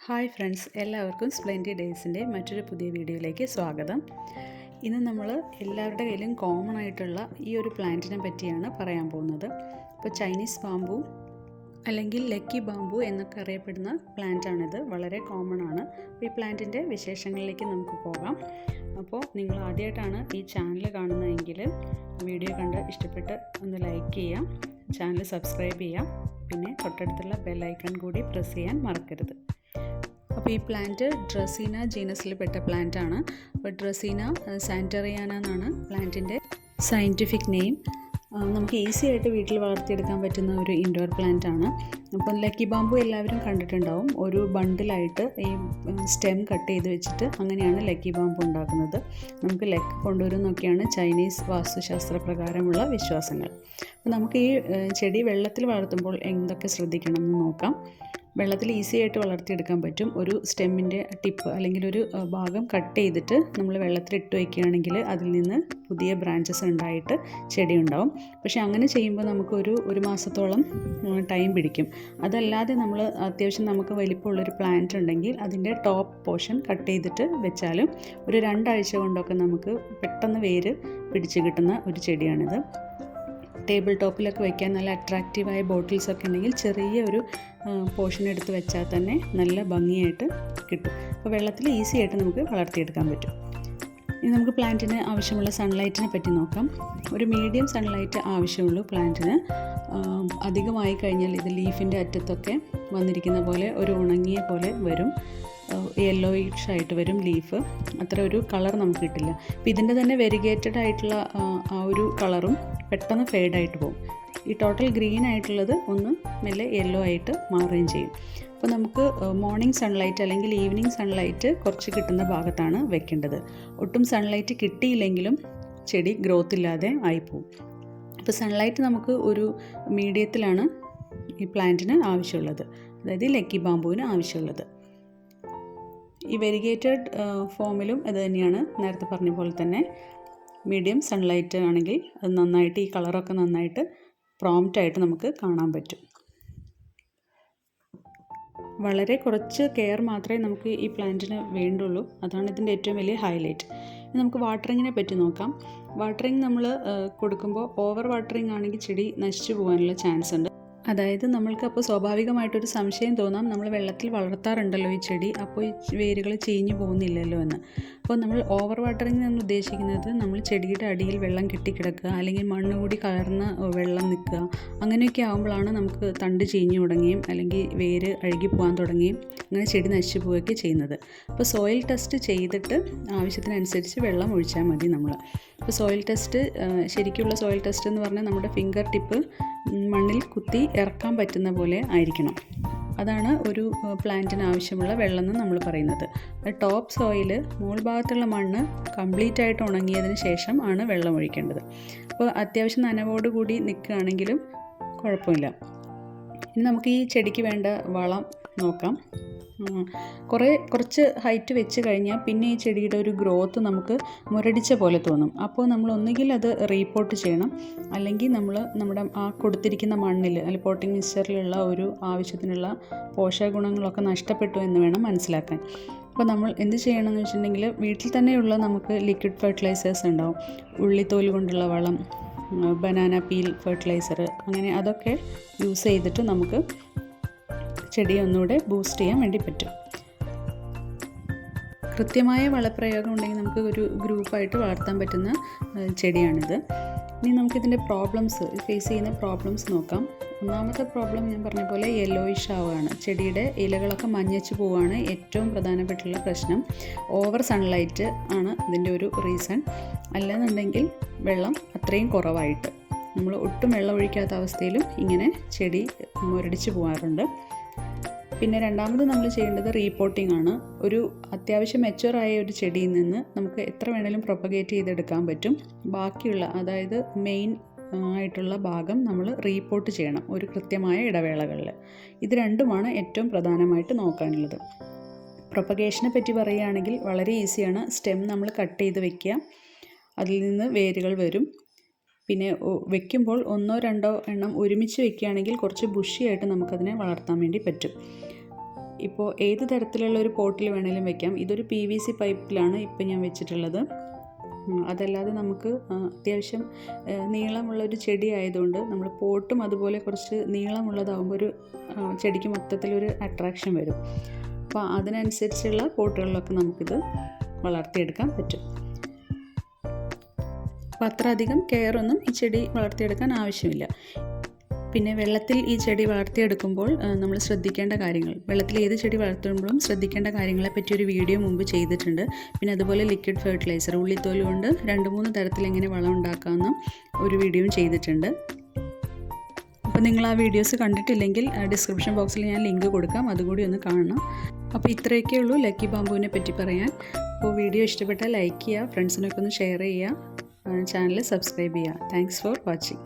Hi friends, എല്ലാവർക്കും splendid ഡേയ്സിൻ്റെ മറ്റൊരു പുതിയ വീഡിയോയിലേക്ക് സ്വാഗതം. ഇന്ന് നമ്മൾ എല്ലാവരുടെ കയ്യിലും കോമൺ ആയിട്ടുള്ള ഈ ഒരു പ്ലാന്റിനെ പറ്റിയാണ് പറയാൻ പോകുന്നത്. ഇപ്പോൾ ചൈനീസ് ബാംബു അല്ലെങ്കിൽ ലക്കി ബാംബു എന്നൊക്കെ അറിയപ്പെടുന്ന പ്ലാന്റാണിത്. വളരെ കോമൺ ആണ്. അപ്പോൾ ഈ പ്ലാന്റിൻ്റെ വിശേഷങ്ങളിലേക്ക് നമുക്ക് പോകാം. അപ്പോൾ നിങ്ങൾ ആദ്യമായിട്ടാണ് ഈ ചാനൽ കാണുന്നതെങ്കിൽ വീഡിയോ കണ്ട് ഇഷ്ടപ്പെട്ട് ഒന്ന് ലൈക്ക് ചെയ്യാം, ചാനൽ സബ്സ്ക്രൈബ് ചെയ്യാം, പിന്നെ തൊട്ടടുത്തുള്ള ബെല്ലൈക്കൺ കൂടി പ്രസ് ചെയ്യാൻ മറക്കരുത്. അപ്പോൾ ഈ പ്ലാന്റ് ഡ്രസീന ജീനസിൽപ്പെട്ട പ്ലാന്റാണ്. അപ്പോൾ ഡ്രസീന സാന്ററിയാന എന്നാണ് പ്ലാന്റിൻ്റെ സയൻറ്റിഫിക് നെയിം. നമുക്ക് ഈസി ആയിട്ട് വീട്ടിൽ വളർത്തിയെടുക്കാൻ പറ്റുന്ന ഒരു ഇൻഡോർ പ്ലാന്റ് ആണ്. അപ്പം ലക്കി ബാംബു എല്ലാവരും കണ്ടിട്ടുണ്ടാവും. ഒരു ബണ്ടിലായിട്ട് ഈ സ്റ്റെം കട്ട് ചെയ്ത് വെച്ചിട്ട് അങ്ങനെയാണ് ലക്കി ബാംബു ഉണ്ടാക്കുന്നത്. നമുക്ക് ലക്ക് കൊണ്ടുവരുന്നൊക്കെയാണ് ചൈനീസ് വാസ്തുശാസ്ത്ര പ്രകാരമുള്ള വിശ്വാസങ്ങൾ. അപ്പോൾ നമുക്ക് ഈ ചെടി വെള്ളത്തിൽ വളർത്തുമ്പോൾ എന്തൊക്കെ ശ്രദ്ധിക്കണം എന്ന് നോക്കാം. വെള്ളത്തിൽ ഈസി ആയിട്ട് വളർത്തിയെടുക്കാൻ പറ്റും. ഒരു സ്റ്റെമ്മിൻ്റെ ടിപ്പ് അല്ലെങ്കിൽ ഒരു ഭാഗം കട്ട് ചെയ്തിട്ട് നമ്മൾ വെള്ളത്തിലിട്ട് വയ്ക്കുകയാണെങ്കിൽ അതിൽ നിന്ന് പുതിയ ബ്രാഞ്ചസ് ഉണ്ടായിട്ട് ചെടി ഉണ്ടാവും. പക്ഷേ അങ്ങനെ ചെയ്യുമ്പോൾ നമുക്ക് ഒരു മാസത്തോളം ടൈം പിടിക്കും. അതല്ലാതെ നമ്മൾ അത്യാവശ്യം നമുക്ക് വലിപ്പമുള്ളൊരു പ്ലാന്റ് ഉണ്ടെങ്കിൽ അതിൻ്റെ ടോപ്പ് പോർഷൻ കട്ട് ചെയ്തിട്ട് വെച്ചാലും ഒരു 2 ആഴ്ച കൊണ്ടൊക്കെ നമുക്ക് പെട്ടെന്ന് വേര് പിടിച്ച് കിട്ടുന്ന ഒരു ചെടിയാണിത്. ടേബിൾ ടോപ്പിലൊക്കെ വയ്ക്കാൻ നല്ല അട്രാക്റ്റീവായ ബോട്ടിൽസൊക്കെ ഉണ്ടെങ്കിൽ ചെറിയ ഒരു പോർഷൻ എടുത്ത് വെച്ചാൽ തന്നെ നല്ല ഭംഗിയായിട്ട് കിട്ടും. അപ്പോൾ വെള്ളത്തിൽ ഈസി ആയിട്ട് നമുക്ക് വളർത്തിയെടുക്കാൻ പറ്റും. ഇനി നമുക്ക് പ്ലാന്റിന് ആവശ്യമുള്ള സൺലൈറ്റിനെ പറ്റി നോക്കാം. ഒരു മീഡിയം സൺലൈറ്റ് ആവശ്യമുള്ളൂ പ്ലാന്റിന്. അധികമായി കഴിഞ്ഞാൽ ഇത് ലീഫിൻ്റെ അറ്റത്തൊക്കെ വന്നിരിക്കുന്ന പോലെ ഒരു ഉണങ്ങിയ പോലെ വരും, യെല്ലോയിഷ് ആയിട്ട് വരും ലീഫ്. അത്ര ഒരു കളർ നമുക്ക് കിട്ടില്ല. അപ്പോൾ ഇതിൻ്റെ തന്നെ വെരിഗേറ്റഡ് ആയിട്ടുള്ള ആ ഒരു കളറും പെട്ടെന്ന് ഫെയ്ഡായിട്ട് പോകും. ഈ ടോട്ടൽ ഗ്രീൻ ആയിട്ടുള്ളത് ഒന്ന് മെല്ലെ യെല്ലോ ആയിട്ട് മാറുകയും ചെയ്യും. അപ്പോൾ നമുക്ക് മോർണിംഗ് സൺലൈറ്റ് അല്ലെങ്കിൽ ഈവനിങ് സൺലൈറ്റ് കുറച്ച് കിട്ടുന്ന ഭാഗത്താണ് വെക്കേണ്ടത്. ഒട്ടും സൺലൈറ്റ് കിട്ടിയില്ലെങ്കിലും ചെടി ഗ്രോത്ത് ഇല്ലാതെ ആയിപ്പോവും. അപ്പോൾ സൺലൈറ്റ് നമുക്ക് ഒരു മീഡിയത്തിലാണ് ഈ പ്ലാന്റിന് ആവശ്യമുള്ളത്, അതായത് ലക്കി ബാംബുവിന് ആവശ്യമുള്ളത്. ഈ വെരിഗേറ്റഡ് ഫോമിലും അത് തന്നെയാണ്. നേരത്തെ പറഞ്ഞ പോലെ തന്നെ മീഡിയം സൺലൈറ്റ് ആണെങ്കിൽ അത് നന്നായിട്ട് ഈ കളറൊക്കെ നന്നായിട്ട് പ്രോംപ്റ്റായിട്ട് നമുക്ക് കാണാൻ പറ്റും. വളരെ കുറച്ച് കെയർ മാത്രമേ നമുക്ക് ഈ പ്ലാന്റിന് വേണ്ടുള്ളൂ. അതാണ് ഇതിൻ്റെ ഏറ്റവും വലിയ ഹൈലൈറ്റ്. ഇനി നമുക്ക് വാട്ടറിങ്ങിനെ പറ്റി നോക്കാം. വാട്ടറിങ് നമ്മൾ കൊടുക്കുമ്പോൾ ഓവർ വാട്ടറിങ് ആണെങ്കിൽ ചെടി നശിച്ചു പോകാനുള്ള ചാൻസ് ഉണ്ട്. അതായത് നമ്മൾക്കപ്പോൾ സ്വാഭാവികമായിട്ടൊരു സംശയം തോന്നാം, നമ്മൾ വെള്ളത്തിൽ വളർത്താറുണ്ടല്ലോ ഈ ചെടി, അപ്പോൾ ഈ വേരുകൾ ചീഞ്ഞു പോകുന്നില്ലല്ലോ എന്ന്. അപ്പോൾ നമ്മൾ ഓവർ വാട്ടറിങ് എന്ന് ഉദ്ദേശിക്കുന്നത് നമ്മൾ ചെടിയുടെ അടിയിൽ വെള്ളം കെട്ടിക്കിടക്കുക അല്ലെങ്കിൽ മണ്ണ് കൂടി കലർന്ന വെള്ളം നിൽക്കുക, അങ്ങനെയൊക്കെ ആകുമ്പോഴാണ് നമുക്ക് തണ്ട് ചീഞ്ഞു തുടങ്ങുകയും അല്ലെങ്കിൽ വേര് അഴുകി പോകാൻ തുടങ്ങുകയും അങ്ങനെ ചെടി നശിച്ചു പോവുകയൊക്കെ ചെയ്യുന്നത്. അപ്പോൾ സോയിൽ ടെസ്റ്റ് ചെയ്തിട്ട് ആവശ്യത്തിനനുസരിച്ച് വെള്ളം ഒഴിച്ചാൽ മതി നമ്മൾ. അപ്പോൾ സോയിൽ ടെസ്റ്റ്, ശരിക്കുള്ള സോയിൽ ടെസ്റ്റ് എന്ന് പറഞ്ഞാൽ നമ്മുടെ ഫിംഗർ ടിപ്പ് മണ്ണിൽ കുത്തി ഇറക്കാൻ പറ്റുന്ന പോലെ ആയിരിക്കണം. അതാണ് ഒരു പ്ലാന്റിന് ആവശ്യമുള്ള വെള്ളം എന്ന് നമ്മൾ പറയുന്നത്. ടോപ്പ് സോയിൽ, മുകൾ ഭാഗത്തുള്ള മണ്ണ് കംപ്ലീറ്റ് ആയിട്ട് ഉണങ്ങിയതിന് ശേഷം ആണ് വെള്ളം ഒഴിക്കേണ്ടത്. അപ്പോൾ അത്യാവശ്യം നനവോടുകൂടി നിൽക്കുകയാണെങ്കിലും കുഴപ്പമില്ല. ഇനി നമുക്ക് ഈ ചെടിക്ക് വേണ്ട വളം നോക്കാം. കുറച്ച് ഹൈറ്റ് വെച്ച് കഴിഞ്ഞാൽ പിന്നെ ഈ ചെടിയുടെ ഒരു ഗ്രോത്ത് നമുക്ക് മുരടിച്ച പോലെ തോന്നും. അപ്പോൾ നമ്മൾ ഒന്നുകിൽ അത് റീപോട്ട് ചെയ്യണം, അല്ലെങ്കിൽ നമ്മുടെ ആ കൊടുത്തിരിക്കുന്ന മണ്ണിൽ അല്ലെങ്കിൽ പോട്ടിംഗ് മിക്സ്ചറിലുള്ള ഒരു ആവശ്യത്തിനുള്ള പോഷകഗുണങ്ങളൊക്കെ നഷ്ടപ്പെട്ടു എന്ന് വേണം മനസ്സിലാക്കാൻ. അപ്പോൾ നമ്മൾ എന്ത് ചെയ്യണമെന്ന് വെച്ചിട്ടുണ്ടെങ്കിൽ വീട്ടിൽ തന്നെയുള്ള നമുക്ക് ലിക്വിഡ് ഫെർട്ടിലൈസേഴ്സ് ഉണ്ടാവും. ഉള്ളിത്തോല് കൊണ്ടുള്ള വളം, ബനാന പീൽ ഫെർട്ടിലൈസർ, അങ്ങനെ അതൊക്കെ യൂസ് ചെയ്തിട്ട് നമുക്ക് ചെടിയെ ഒന്നുകൂടെ ബൂസ്റ്റ് ചെയ്യാൻ വേണ്ടി പറ്റും. കൃത്യമായ വളപ്രയോഗം ഉണ്ടെങ്കിൽ നമുക്ക് ഒരു ഗ്രൂപ്പായിട്ട് വളർത്താൻ പറ്റുന്ന ചെടിയാണിത്. ഇനി നമുക്കിതിൻ്റെ ഫേസ് ചെയ്യുന്ന പ്രോബ്ലംസ് നോക്കാം. ഒന്നാമത്തെ പ്രോബ്ലം ഞാൻ പറഞ്ഞ പോലെ യെല്ലോയിഷ് ആവുകയാണ്. ചെടിയുടെ ഇലകളൊക്കെ മഞ്ഞച്ച് പോവുകയാണ് ഏറ്റവും പ്രധാനപ്പെട്ടുള്ള പ്രശ്നം. ഓവർ സൺലൈറ്റ് ആണ് ഇതിൻ്റെ ഒരു റീസൺ. അല്ലെന്നുണ്ടെങ്കിൽ വെള്ളം അത്രയും കുറവായിട്ട് നമ്മൾ ഒട്ടും വെള്ളം ഒഴിക്കാത്ത അവസ്ഥയിലും ഇങ്ങനെ ചെടി മുരടിച്ച് പോകാറുണ്ട്. പിന്നെ രണ്ടാമത് നമ്മൾ ചെയ്യേണ്ടത് റീപോട്ടിംഗ് ആണ്. ഒരു അത്യാവശ്യം മെച്യൂറായ ഒരു ചെടിയിൽ നിന്ന് നമുക്ക് എത്ര വേണേലും പ്രൊപ്പഗേറ്റ് ചെയ്തെടുക്കാൻ പറ്റും. ബാക്കിയുള്ള, അതായത് മെയിൻ ആയിട്ടുള്ള ഭാഗം നമ്മൾ റീപോട്ട് ചെയ്യണം ഒരു കൃത്യമായ ഇടവേളകളിൽ. ഇത് രണ്ടുമാണ് ഏറ്റവും പ്രധാനമായിട്ട് നോക്കാനുള്ളത്. പ്രൊപ്പഗേഷനെ പറ്റി പറയുകയാണെങ്കിൽ വളരെ ഈസിയാണ്. സ്റ്റെം നമ്മൾ കട്ട് ചെയ്ത് വെക്കുക, അതിൽ നിന്ന് വേരുകൾ വരും. പിന്നെ വെക്കുമ്പോൾ 1-2 എണ്ണം ഒരുമിച്ച് വെക്കുകയാണെങ്കിൽ കുറച്ച് ബുഷിയായിട്ട് നമുക്കതിനെ വളർത്താൻ വേണ്ടി പറ്റും. ഇപ്പോൾ ഏത് തരത്തിലുള്ള ഒരു പോട്ടിൽ വേണമെങ്കിലും വെക്കാം. ഇതൊരു PVC പൈപ്പിലാണ് ഇപ്പോൾ ഞാൻ വെച്ചിട്ടുള്ളത്. അതല്ലാതെ നമുക്ക് അത്യാവശ്യം നീളമുള്ളൊരു ചെടി ആയതുകൊണ്ട് നമ്മൾ പോട്ടും അതുപോലെ കുറച്ച് നീളമുള്ളതാകുമ്പോൾ ഒരു ചെടിക്ക് മൊത്തത്തിലൊരു അട്രാക്ഷൻ വരും. അപ്പോൾ അതിനനുസരിച്ചുള്ള പോട്ടുകളിലൊക്കെ നമുക്കിത് വളർത്തിയെടുക്കാൻ പറ്റും. അപ്പോൾ അത്ര അധികം കെയറൊന്നും ഈ ചെടി വളർത്തിയെടുക്കാൻ ആവശ്യമില്ല. പിന്നെ വെള്ളത്തിൽ ഈ ചെടി വളർത്തിയെടുക്കുമ്പോൾ നമ്മൾ ശ്രദ്ധിക്കേണ്ട കാര്യങ്ങൾ, വെള്ളത്തിൽ ഏത് ചെടി വളർത്തുമ്പോഴും ശ്രദ്ധിക്കേണ്ട കാര്യങ്ങളെ പറ്റി ഒരു വീഡിയോ മുമ്പ് ചെയ്തിട്ടുണ്ട്. പിന്നെ അതുപോലെ ലിക്വിഡ് ഫെർട്ടിലൈസർ, ഉള്ളിത്തോല് കൊണ്ട് 2-3 തരത്തിൽ എങ്ങനെ വളം ഉണ്ടാക്കാമെന്ന് ഒരു വീഡിയോയും ചെയ്തിട്ടുണ്ട്. അപ്പോൾ നിങ്ങൾ ആ വീഡിയോസ് കണ്ടിട്ടില്ലെങ്കിൽ ഡിസ്ക്രിപ്ഷൻ ബോക്സിൽ ഞാൻ ലിങ്ക് കൊടുക്കാം, അതുകൂടി ഒന്ന് കാണണം. അപ്പോൾ ഇത്രയൊക്കെ ഉള്ളൂ ലക്കി ബാമ്പുവിനെ പറ്റി പറയാൻ. അപ്പോൾ വീഡിയോ ഇഷ്ടപ്പെട്ടാൽ ലൈക്ക് ചെയ്യുക, ഫ്രണ്ട്സിനൊക്കെ ഒന്ന് ഷെയർ ചെയ്യുക, ചാനൽ സബ്സ്ക്രൈബ് ചെയ്യുക. Thanks for watching.